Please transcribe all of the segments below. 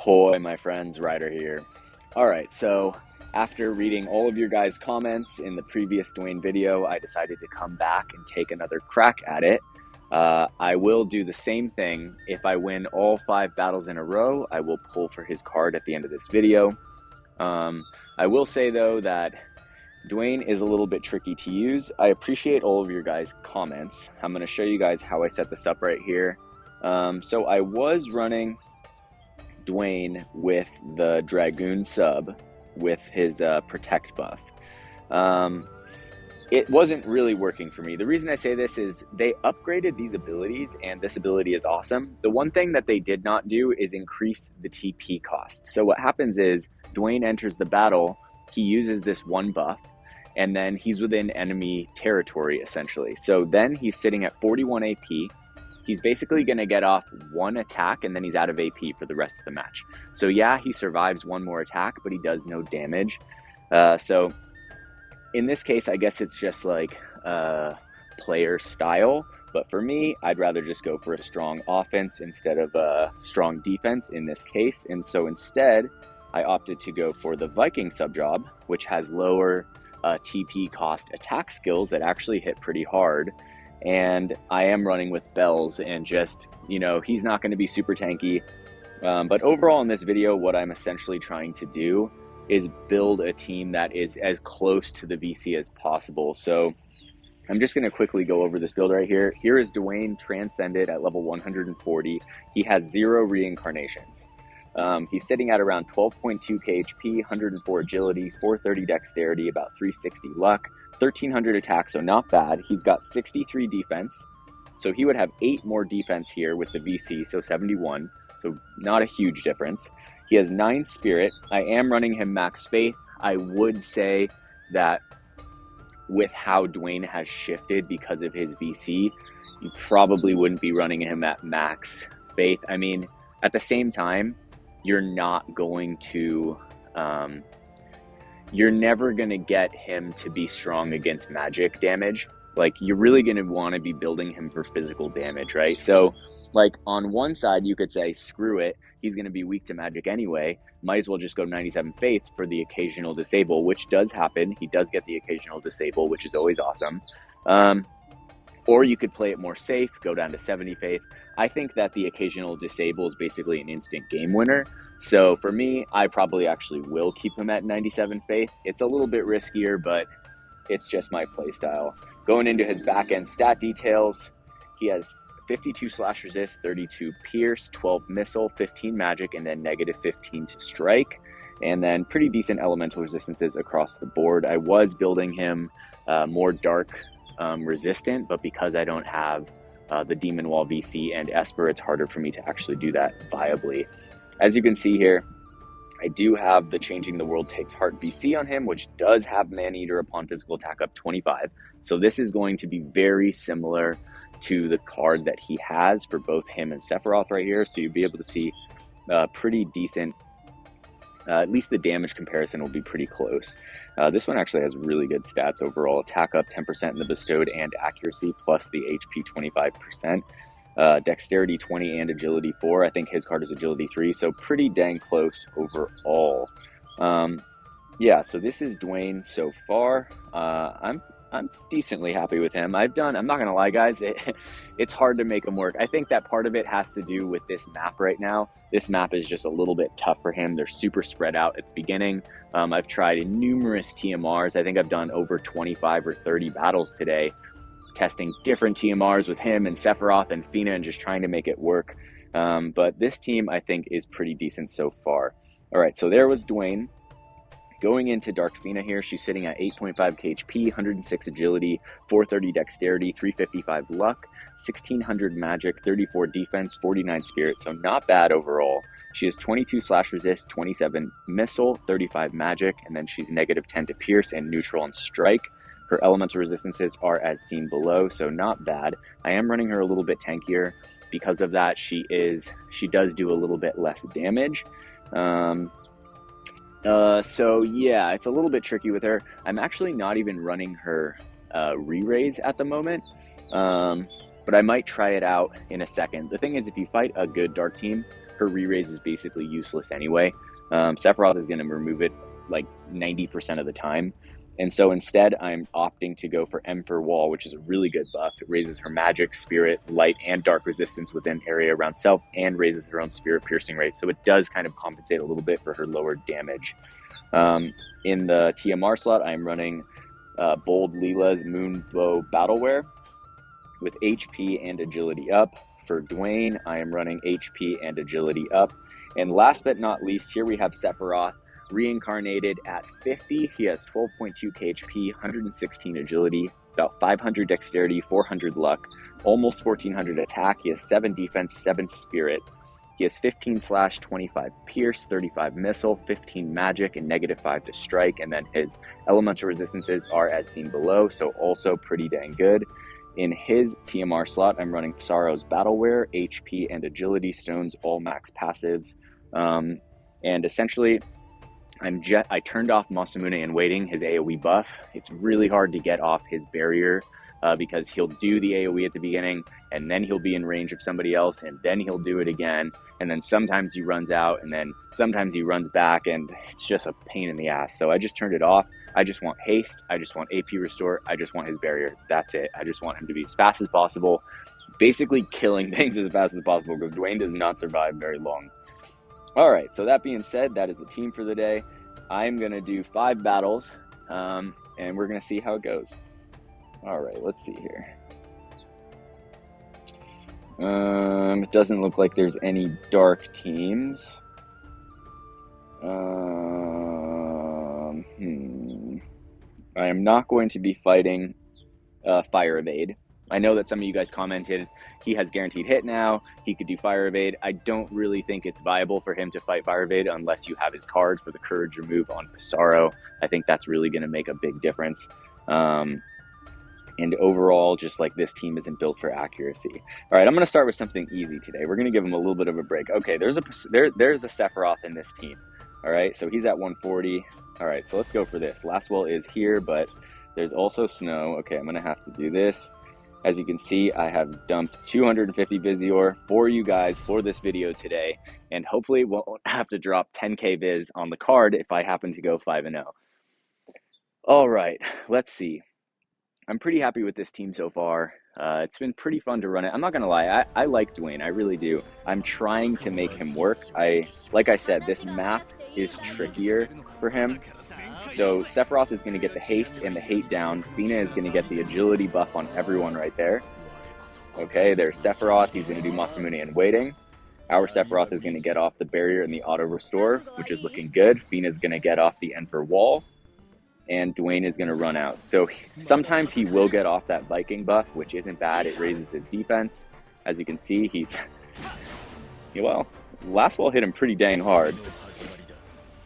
Ahoy, my friends, Ryder here. Alright, so after reading all of your guys' comments in the previous Duane video, I decided to come back and take another crack at it. I will do the same thing. If I win all 5 battles in a row, I will pull for his card at the end of this video. I will say, though, that Duane is a little bit tricky to use. I appreciate all of your guys' comments. I'm going to show you guys how I set this up right here. So I was running Duane with the Dragoon sub with his protect buff. It wasn't really working for me. The reason I say this is they upgraded these abilities, and this ability is awesome. The one thing that they did not do is increase the TP cost. So what happens is Duane enters the battle, he uses this one buff, and then he's within enemy territory essentially. So then he's sitting at 41 AP. He's basically going to get off one attack, and then he's out of AP for the rest of the match. So yeah, he survives one more attack, but he does no damage. So in this case, I guess it's just like player style. But for me, I'd rather just go for a strong offense instead of a strong defense in this case. And so instead, I opted to go for the Viking sub-job, which has lower TP cost attack skills that actually hit pretty hard. And I am running with bells, and just, you know, he's not going to be super tanky. But overall in this video, what I'm essentially trying to do is build a team that is as close to the VC as possible. So I'm just going to quickly go over this build right here. Here is Duane Transcended at level 140. He has 0 reincarnations. He's sitting at around 12.2 KHP, 104 agility, 430 dexterity, about 360 luck, 1300 attack, so not bad. He's got 63 defense, so he would have 8 more defense here with the VC, so 71, so not a huge difference. He has 9 spirit. I am running him max faith. I would say that with how Duane has shifted because of his VC, you probably wouldn't be running him at max faith. I mean, at the same time, you're not going to you're never going to get him to be strong against magic damage. Like, you're really going to want to be building him for physical damage, right? So, like, on one side, you could say, screw it, he's going to be weak to magic anyway. Might as well just go 97 faith for the occasional disable, which does happen. He does get the occasional disable, which is always awesome. Or you could play it more safe, go down to 70 faith. I think that the occasional disable is basically an instant game winner. So for me, I probably actually will keep him at 97 faith. It's a little bit riskier, but it's just my playstyle. Going into his back end stat details, he has 52 slash resist, 32 pierce, 12 missile, 15 magic, and then negative 15 to strike. And then pretty decent elemental resistances across the board. I was building him more dark resistant, but because I don't have the Demon Wall VC and Esper, it's harder for me to actually do that viably. As you can see here, I do have the Changing the World Takes Heart VC on him, which does have Man-Eater upon physical attack up 25. So this is going to be very similar to the card that he has for both him and Sephiroth right here. So you'll be able to see pretty decent, at least the damage comparison will be pretty close. This one actually has really good stats overall. Attack up 10% in the bestowed and accuracy, plus the HP 25%. Dexterity 20 and agility 4. I think his card is agility 3, so pretty dang close overall. Yeah, so this is Duane so far. I'm decently happy with him. I'm not gonna lie, guys, it's hard to make him work. I think that part of it has to do with this map right now. This map is just a little bit tough for him. They're super spread out at the beginning. I've tried numerous TMRs. I think I've done over 25 or 30 battles today, testing different TMRs with him and Sephiroth and Fina and just trying to make it work. But this team, I think, is pretty decent so far. All right, so there was Duane. Going into Dark Fina here, she's sitting at 8.5 KHP, 106 agility, 430 dexterity, 355 luck, 1600 magic, 34 defense, 49 spirit, so not bad overall. She has 22 slash resist, 27 missile, 35 magic, and then she's negative 10 to pierce and neutral on strike. Her elemental resistances are as seen below, so not bad. I am running her a little bit tankier. Because of that, she does do a little bit less damage. So yeah, it's a little bit tricky with her. I'm actually not even running her re-raise at the moment, but I might try it out in a second. The thing is, if you fight a good dark team, her re-raise is basically useless anyway. Sephiroth is going to remove it like 90% of the time. And so instead, I'm opting to go for M for Wall, which is a really good buff. It raises her magic, spirit, light, and dark resistance within area around self, and raises her own spirit piercing rate. So it does kind of compensate a little bit for her lower damage. In the TMR slot, I'm running Bold Leela's Moonbow Battleware with HP and agility up. For Duane, I am running HP and agility up. And last but not least, here we have Sephiroth. Reincarnated at 50, he has 12.2 HP, 116 agility, about 500 dexterity, 400 luck, almost 1400 attack. He has 7 defense, 7 spirit. He has 15 slash, 25 pierce, 35 missile, 15 magic, and -5 to strike. And then his elemental resistances are as seen below, so also pretty dang good. In his TMR slot, I'm running Sorrow's Battleware, HP and agility stones, all max passives. And essentially, I turned off Masamune and Waiting, his AoE buff. It's really hard to get off his barrier because he'll do the AoE at the beginning, and then he'll be in range of somebody else, and then he'll do it again, and then sometimes he runs out, and then sometimes he runs back, and it's just a pain in the ass. So I just turned it off. I just want haste. I just want AP restore. I just want his barrier. That's it. I just want him to be as fast as possible, basically killing things as fast as possible, because Duane does not survive very long. All right, so that being said, that is the team for the day. I'm going to do 5 battles, and we're going to see how it goes. All right, let's see here. It doesn't look like there's any dark teams. I am not going to be fighting Fire Evade. I know that some of you guys commented he has guaranteed hit now, he could do Fire Evade. I don't really think it's viable for him to fight Fire Evade unless you have his cards for the Courage remove on Pissarro. I think that's really going to make a big difference. And overall, just like this team isn't built for accuracy. All right, I'm going to start with something easy today. We're going to give him a little bit of a break. Okay, there's a Sephiroth in this team. All right, so he's at 140. All right, so let's go for this. Last Will is here, but there's also Snow. Okay, I'm going to have to do this. As you can see, I have dumped 250 Vizior for you guys for this video today, and hopefully won't have to drop 10k Viz on the card if I happen to go 5-0. All right, let's see. I'm pretty happy with this team so far. It's been pretty fun to run it. I'm not gonna lie, I like Duane, I really do. I'm trying to make him work. Like I said, this map is trickier for him. So Sephiroth is going to get the haste and the hate down. Fina is going to get the agility buff on everyone right there. Okay, there's Sephiroth. He's going to do Masamune and Waiting. Our Sephiroth is going to get off the barrier and the auto restore, which is looking good. Fina is going to get off the Enter Wall. And Duane is going to run out. So sometimes he will get off that Viking buff, which isn't bad. It raises his defense. As you can see, he's... well, last wall hit him pretty dang hard.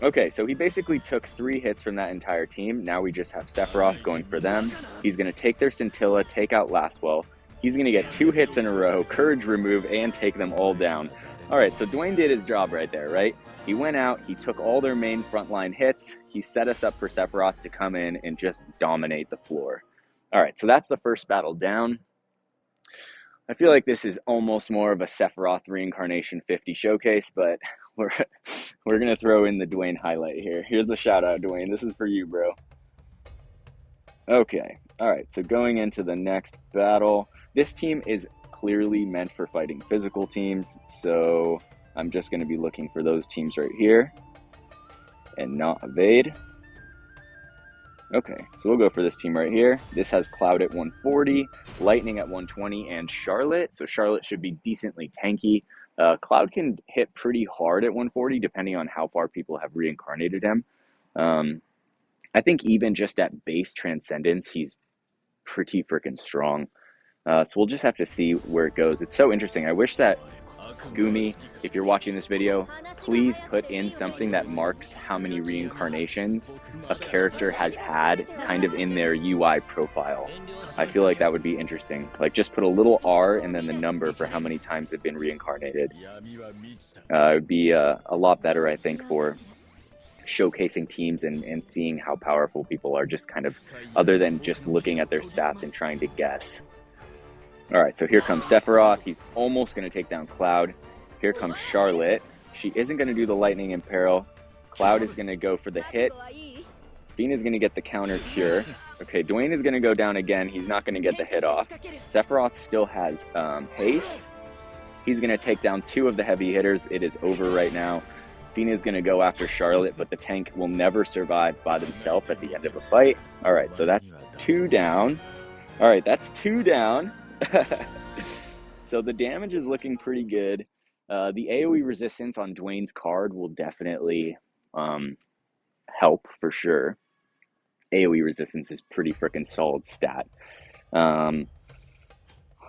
Okay, so he basically took 3 hits from that entire team. Now we just have Sephiroth going for them. He's going to take their Scintilla, take out Lastwell. He's going to get 2 hits in a row, Courage remove, and take them all down. All right, so Duane did his job right there, right? He went out, he took all their main frontline hits. He set us up for Sephiroth to come in and just dominate the floor. All right, so that's the first battle down. I feel like this is almost more of a Sephiroth Reincarnation 50 showcase, but we're going to throw in the Duane highlight here. Here's the shout out, Duane. This is for you, bro. Okay. All right. So going into the next battle, this team is clearly meant for fighting physical teams. So I'm just going to be looking for those teams right here and not evade. Okay, so we'll go for this team right here. This has Cloud at 140, Lightning at 120, and Charlotte. So Charlotte should be decently tanky. Cloud can hit pretty hard at 140, depending on how far people have reincarnated him. I think even just at base Transcendence, he's pretty freaking strong. So we'll just have to see where it goes. It's so interesting. I wish that Gumi, if you're watching this video, please put in something that marks how many reincarnations a character has had kind of in their UI profile. I feel like that would be interesting. Like just put a little R and then the number for how many times they've been reincarnated. It would be a lot better, I think, for showcasing teams and seeing how powerful people are, just kind of other than just looking at their stats and trying to guess. All right, so here comes Sephiroth. He's almost going to take down Cloud. Here comes Charlotte. She isn't going to do the lightning imperil. Cloud is going to go for the hit. Fina's going to get the counter cure. Okay, Duane is going to go down again. He's not going to get the hit off. Sephiroth still has haste. He's going to take down 2 of the heavy hitters. It is over right now. Fina is going to go after Charlotte, but the tank will never survive by themselves at the end of a fight. All right, so that's 2 down. All right, that's 2 down. So the damage is looking pretty good. The AoE resistance on Duane's card will definitely help for sure. AoE resistance is pretty freaking solid stat.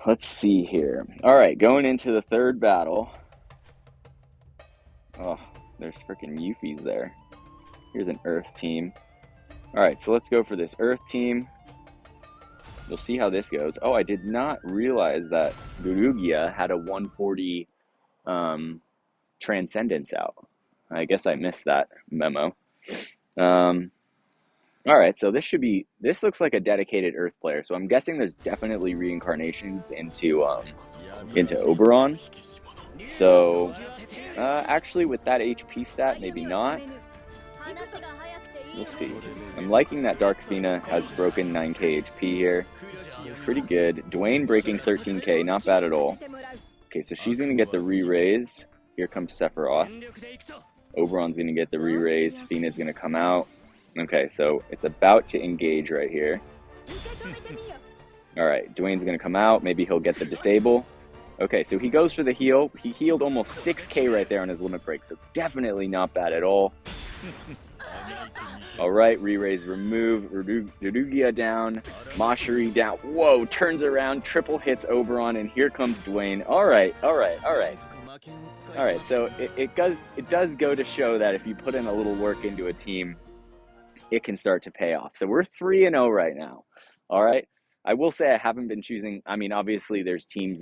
Let's see here. All right, going into the third battle. Oh, there's freaking Yuffie's there. Here's an Earth team. All right, so let's go for this Earth team. We'll see how this goes. Oh, I did not realize that Gurugia had a 140 Transcendence out. I guess I missed that memo. All right, so this looks like a dedicated Earth player. So I'm guessing there's definitely reincarnations into Oberon. So actually, with that HP stat, maybe not. We'll see. I'm liking that Dark Fina has broken 9k HP here. Pretty good. Duane breaking 13k, not bad at all. Okay, so she's going to get the re-raise. Here comes Sephiroth. Oberon's going to get the re-raise. Fina's going to come out. Okay, so it's about to engage right here. Alright, Duane's going to come out. Maybe he'll get the disable. Okay, so he goes for the heal. He healed almost 6k right there on his limit break, so definitely not bad at all. Alright, re-raise remove. Rudugia down. Mashiri down. Whoa, turns around, triple hits Oberon, and here comes Duane. Alright. Alright, so it does go to show that if you put in a little work into a team, it can start to pay off. So we're 3-0 right now. All right. I will say I haven't been choosing. I mean, obviously there's teams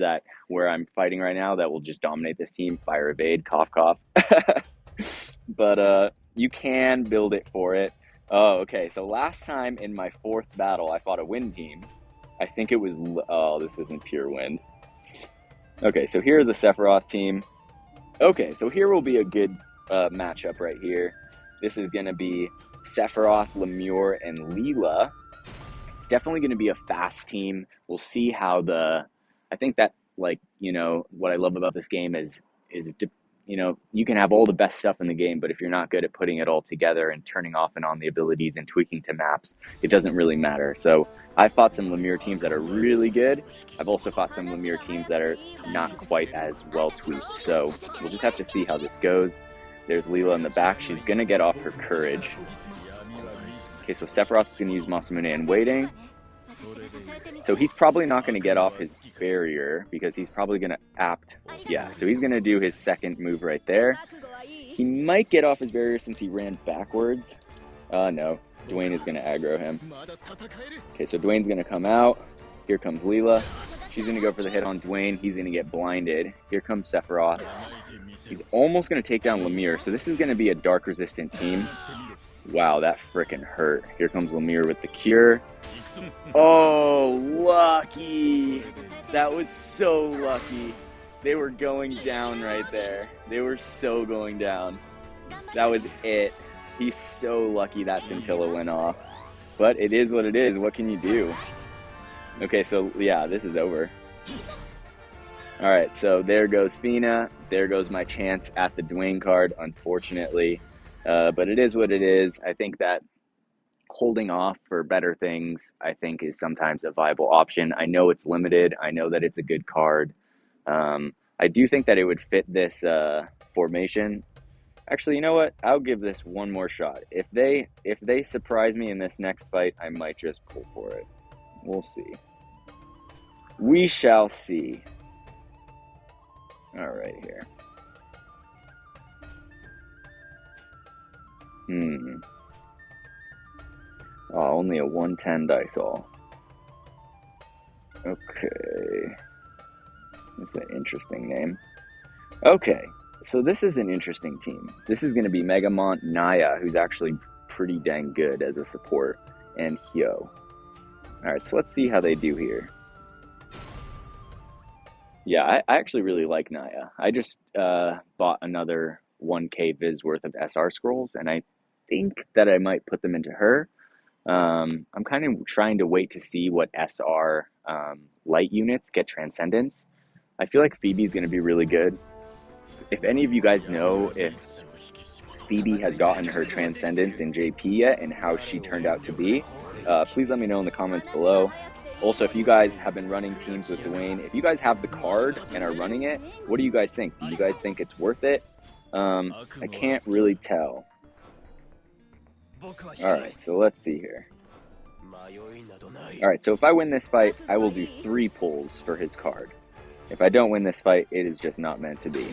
where I'm fighting right now that will just dominate this team. Fire evade, cough, cough. But you can build it for it. Oh, okay. So last time in my 4th battle, I fought a wind team. I think it was, oh, this isn't pure wind. Okay. So here's a Sephiroth team. Okay. So here will be a good matchup right here. This is going to be Sephiroth, Lemure, and Leela. It's definitely going to be a fast team. We'll see how I think that, like, you know, what I love about this game is, you know, you can have all the best stuff in the game, but if you're not good at putting it all together and turning off and on the abilities and tweaking to maps, it doesn't really matter. So I've fought some Lemure teams that are really good. I've also fought some Lemure teams that are not quite as well tweaked. So we'll just have to see how this goes. There's Leela in the back. She's going to get off her courage. Okay, so Sephiroth is going to use Masamune in waiting. So he's probably not going to get off his barrier because he's probably going to apt. Yeah, so he's going to do his second move right there. He might get off his barrier since he ran backwards. No, Duane is going to aggro him. Okay, so Duane's going to come out. Here comes Leela. She's going to go for the hit on Duane. He's going to get blinded. Here comes Sephiroth. He's almost going to take down Lemure. So this is going to be a dark resistant team. Wow, that frickin' hurt. Here comes Lemure with the cure. Oh, lucky. That was so lucky. They were going down right there. They were so going down. That was it. He's so lucky that scintilla went off. But it is what it is. What can you do? Okay, so yeah, this is over. Alright, so there goes Fina. There goes my chance at the Duane card, unfortunately. But it is what it is. I think that holding off for better things, I think, is sometimes a viable option. I know it's limited. I know that it's a good card. I do think that it would fit this formation. Actually, you know what? I'll give this one more shot. If they surprise me in this next fight, I might just pull for it. We'll see. We shall see. All right, here. Oh, only a 110 dice all. Okay. That's an interesting name. Okay, so this is an interesting team. This is going to be Megamont, Naya, who's actually pretty dang good as a support, and Hyo. Alright, so let's see how they do here. Yeah, I actually really like Naya. I just bought another 1K Viz worth of SR scrolls, and I think that I might put them into her. I'm kind of trying to wait to see what SR light units get Transcendence. I feel like Phoebe's going to be really good. If any of you guys know if Phoebe has gotten her Transcendence in JP yet and how she turned out to be, please let me know in the comments below. Also, if you guys have been running teams with Duane, if you guys have the card and are running it, what do you guys think? Do you guys think it's worth it? I can't really tell. All right, so let's see here. All right, so if I win this fight, I will do 3 pulls for his card. If I don't win this fight, it is just not meant to be.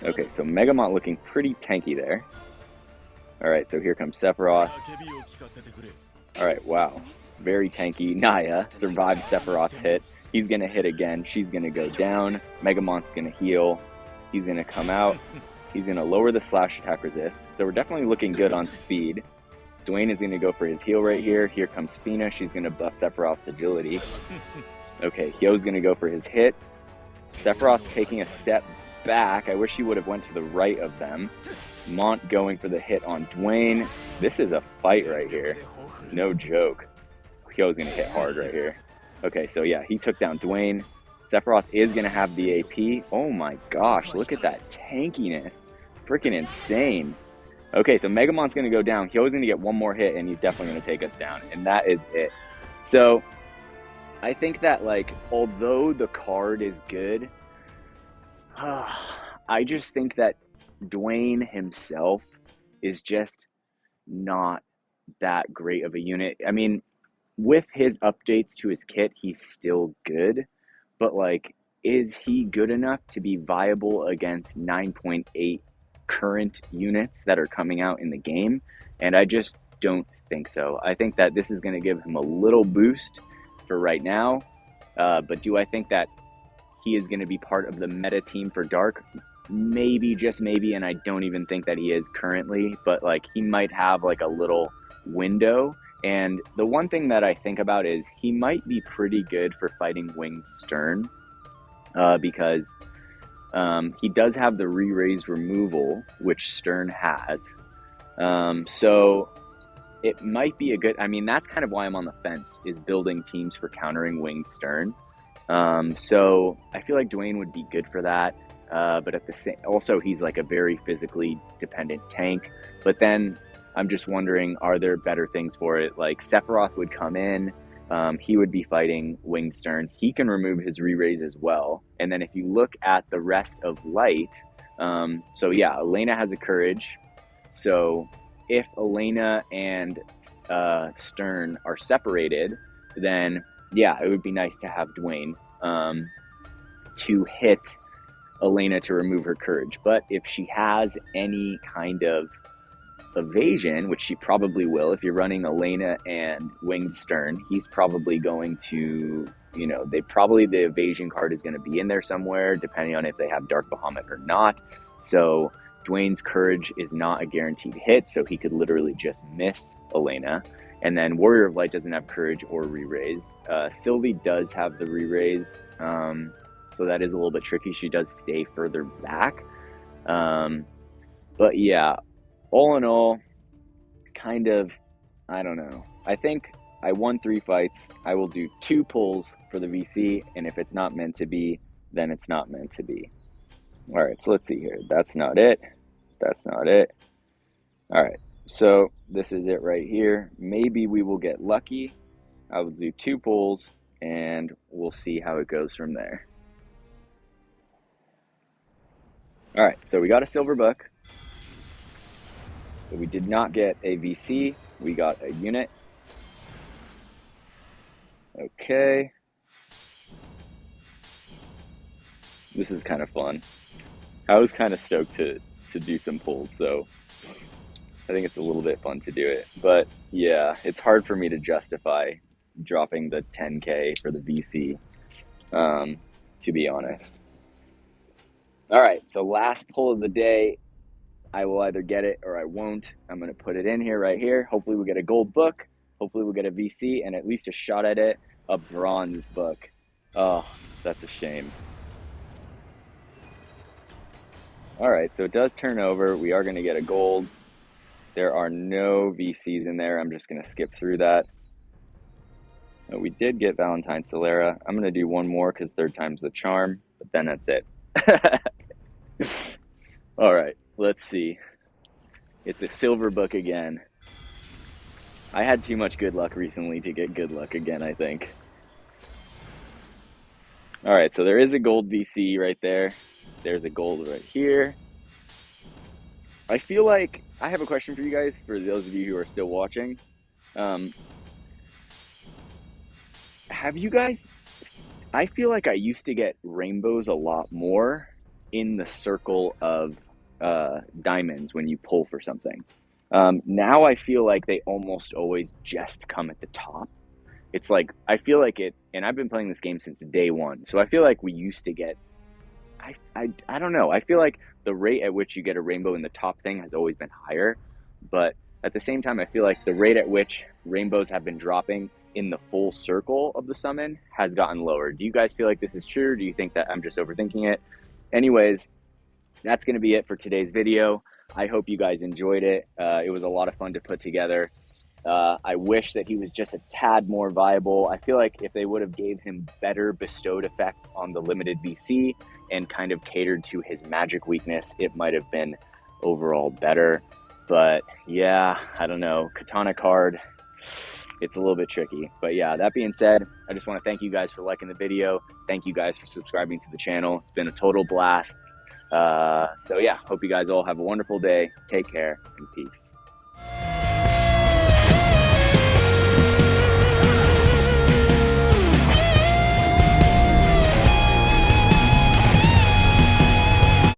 Okay, so Megamont looking pretty tanky there. All right, so here comes Sephiroth. All right, wow. Very tanky. Naya survived Sephiroth's hit. He's going to hit again. She's going to go down. Megamont's going to heal. He's going to come out. He's going to lower the slash attack resist. So we're definitely looking good on speed. Duane is going to go for his heal right here. Here comes Fina. She's going to buff Sephiroth's agility. Okay, Hyo's going to go for his hit. Sephiroth taking a step back. I wish he would have went to the right of them. Mont going for the hit on Duane. This is a fight right here. No joke. Hyo's going to hit hard right here. Okay, so yeah, he took down Duane. Sephiroth is going to have the AP. Oh my gosh, look at that tankiness. Freaking insane. Okay, so Megamont's going to go down. Hyo's going to get one more hit, and he's definitely going to take us down. And that is it. So I think that, like, although the card is good, I just think that Duane himself is just not that great of a unit. I mean, with his updates to his kit, he's still good, but like, is he good enough to be viable against 9.8 current units that are coming out in the game? And I just don't think so. I think that this is going to give him a little boost for right now, but do I think that he is going to be part of the meta team for Dark? Maybe, just maybe, and I don't even think that he is currently, but like, he might have like a little window. And the one thing that I think about is he might be pretty good for fighting Winged Stern, because he does have the re-raise removal, which Stern has. So it might be a good, I mean, that's kind of why I'm on the fence, is building teams for countering Winged Stern. So I feel like Duane would be good for that. But at the same, also he's like a very physically dependent tank. But then I'm just wondering, are there better things for it? Like Sephiroth would come in, he would be fighting Winged Stern. He can remove his re-raise as well. And then if you look at the rest of Light, so yeah, Elena has a Courage. So if Elena and Stern are separated, then yeah, it would be nice to have Duane to hit Elena to remove her Courage. But if she has any kind of evasion, which she probably will, if you're running Elena and Winged Stern, he's probably going to, you know, the evasion card is going to be in there somewhere, depending on if they have Dark Bahamut or not. So Duane's Courage is not a guaranteed hit, so he could literally just miss Elena. And then Warrior of Light doesn't have Courage or re-raise. Sylvie does have the re-raise, so that is a little bit tricky. She does stay further back. But yeah, all in all, kind of, I don't know. I think I won 3 fights. I will do 2 pulls for the VC, and if it's not meant to be, then it's not meant to be. All right, so let's see here. That's not it. That's not it. All right, so this is it right here. Maybe we will get lucky. I will do 2 pulls, and we'll see how it goes from there. All right, so we got a silver book. So we did not get a VC. We got a unit. Okay. This is kind of fun. I was kind of stoked to do some pulls, so I think it's a little bit fun to do it. But yeah, it's hard for me to justify dropping the 10K for the VC, to be honest. All right, so last pull of the day. I will either get it or I won't. I'm going to put it in here right here. Hopefully we'll get a gold book. Hopefully we'll get a VC and at least a shot at it. A bronze book. Oh, that's a shame. All right, so it does turn over. We are going to get a gold. There are no VCs in there. I'm just going to skip through that. We did get Valentine Solera. I'm going to do one more because third time's the charm, but then that's it. All right, let's see. It's a silver book again. I had too much good luck recently to get good luck again, I think. All right, so there is a gold VC right there. There's a gold right here. I feel like I have a question for you guys, for those of you who are still watching. Have you guys, I feel like I used to get rainbows a lot more in the circle of diamonds when you pull for something. Now I feel like they almost always just come at the top. It's like, I feel like it, and I've been playing this game since day one, so I feel like we used to get, I don't know, I feel like the rate at which you get a rainbow in the top thing has always been higher, but at the same time, I feel like the rate at which rainbows have been dropping in the full circle of the summon has gotten lower. Do you guys feel like this is true, or do you think that I'm just overthinking it? Anyways, that's going to be it for today's video. I hope you guys enjoyed it. It was a lot of fun to put together. I wish that he was just a tad more viable. I feel like if they would have gave him better bestowed effects on the limited VC and kind of catered to his magic weakness, it might have been overall better. But yeah, I don't know. Katana card, it's a little bit tricky. But yeah, that being said, I just want to thank you guys for liking the video. Thank you guys for subscribing to the channel. It's been a total blast. So yeah, hope you guys all have a wonderful day. Take care and peace.